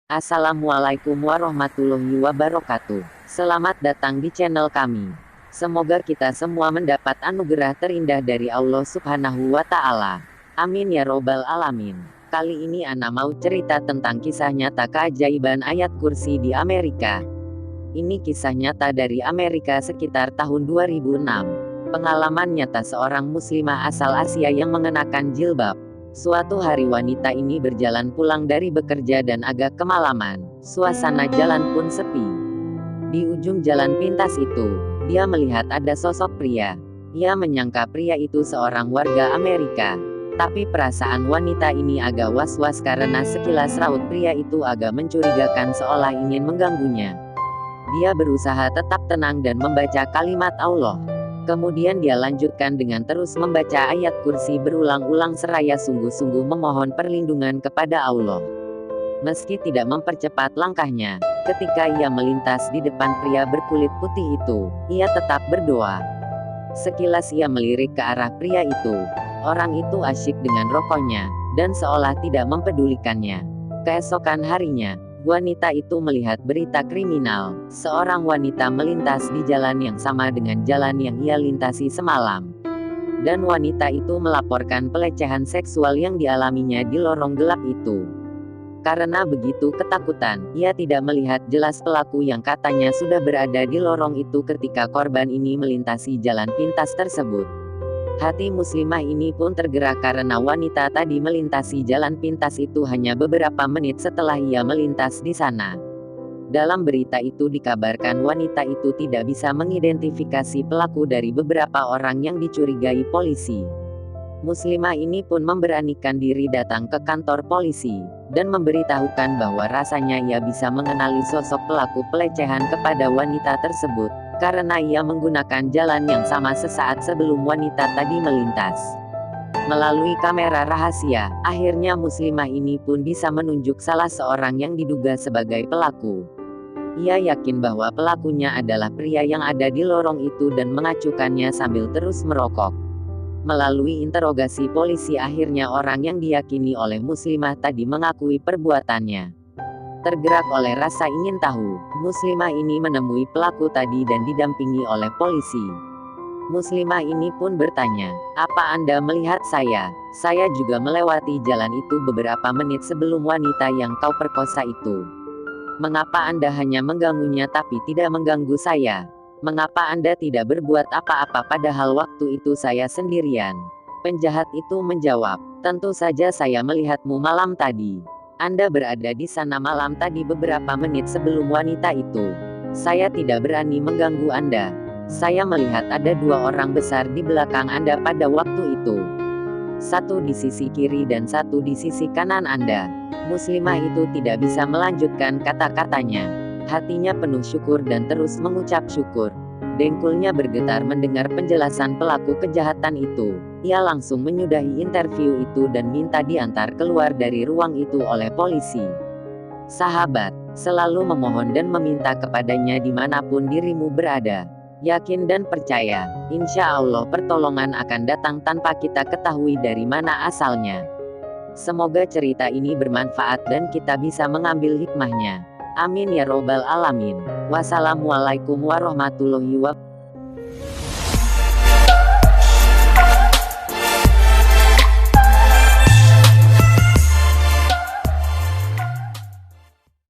Assalamualaikum warahmatullahi wabarakatuh. Selamat datang di channel kami. Semoga kita semua mendapat anugerah terindah dari Allah Subhanahu wa Ta'ala. Amin ya Robbal 'Alamin. Kali ini Ana mau cerita tentang kisah nyata keajaiban ayat kursi di Amerika. Ini kisah nyata dari Amerika sekitar tahun 2006. Pengalaman nyata seorang muslimah asal Asia yang mengenakan jilbab. Suatu hari wanita ini berjalan pulang dari bekerja dan agak kemalaman. Suasana jalan pun sepi. Di ujung jalan pintas itu, dia melihat ada sosok pria. Ia menyangka pria itu seorang warga Amerika. Tapi perasaan wanita ini agak was-was karena sekilas raut pria itu agak mencurigakan seolah ingin mengganggunya. Dia berusaha tetap tenang dan membaca kalimat Allah. Kemudian dia lanjutkan dengan terus membaca ayat kursi berulang-ulang seraya sungguh-sungguh memohon perlindungan kepada Allah. Meski tidak mempercepat langkahnya, ketika ia melintas di depan pria berkulit putih itu, ia tetap berdoa. Sekilas ia melirik ke arah pria itu. Orang itu asyik dengan rokoknya, dan seolah tidak mempedulikannya. Keesokan harinya, wanita itu melihat berita kriminal. Seorang wanita melintas di jalan yang sama dengan jalan yang ia lintasi semalam. Dan wanita itu melaporkan pelecehan seksual yang dialaminya di lorong gelap itu. Karena begitu ketakutan, ia tidak melihat jelas pelaku yang katanya sudah berada di lorong itu ketika korban ini melintasi jalan pintas tersebut. Hati muslimah ini pun tergerak karena wanita tadi melintasi jalan pintas itu hanya beberapa menit setelah ia melintas di sana. Dalam berita itu dikabarkan wanita itu tidak bisa mengidentifikasi pelaku dari beberapa orang yang dicurigai polisi. Muslimah ini pun memberanikan diri datang ke kantor polisi, dan memberitahukan bahwa rasanya ia bisa mengenali sosok pelaku pelecehan kepada wanita tersebut. Karena ia menggunakan jalan yang sama sesaat sebelum wanita tadi melintas. Melalui kamera rahasia, akhirnya muslimah ini pun bisa menunjuk salah seorang yang diduga sebagai pelaku. Ia yakin bahwa pelakunya adalah pria yang ada di lorong itu dan mengacukannya sambil terus merokok. Melalui interogasi polisi akhirnya orang yang diyakini oleh muslimah tadi mengakui perbuatannya. Tergerak oleh rasa ingin tahu, muslimah ini menemui pelaku tadi dan didampingi oleh polisi. Muslimah ini pun bertanya, "Apa Anda melihat saya? Saya juga melewati jalan itu beberapa menit sebelum wanita yang kau perkosa itu. Mengapa Anda hanya mengganggunya tapi tidak mengganggu saya? Mengapa Anda tidak berbuat apa-apa padahal waktu itu saya sendirian?" Penjahat itu menjawab, "Tentu saja saya melihatmu malam tadi. Anda berada di sana malam tadi beberapa menit sebelum wanita itu. Saya tidak berani mengganggu Anda. Saya melihat ada dua orang besar di belakang Anda pada waktu itu. Satu di sisi kiri dan satu di sisi kanan Anda." Muslimah itu tidak bisa melanjutkan kata-katanya. Hatinya penuh syukur dan terus mengucap syukur. Dengkulnya bergetar mendengar penjelasan pelaku kejahatan itu. Ia langsung menyudahi interview itu dan minta diantar keluar dari ruang itu oleh polisi. Sahabat, selalu memohon dan meminta kepadanya dimanapun dirimu berada. Yakin dan percaya, insya Allah pertolongan akan datang tanpa kita ketahui dari mana asalnya. Semoga cerita ini bermanfaat dan kita bisa mengambil hikmahnya. Amin ya Robbal 'Alamin. Wassalamualaikum warahmatullahi wabarakatuh.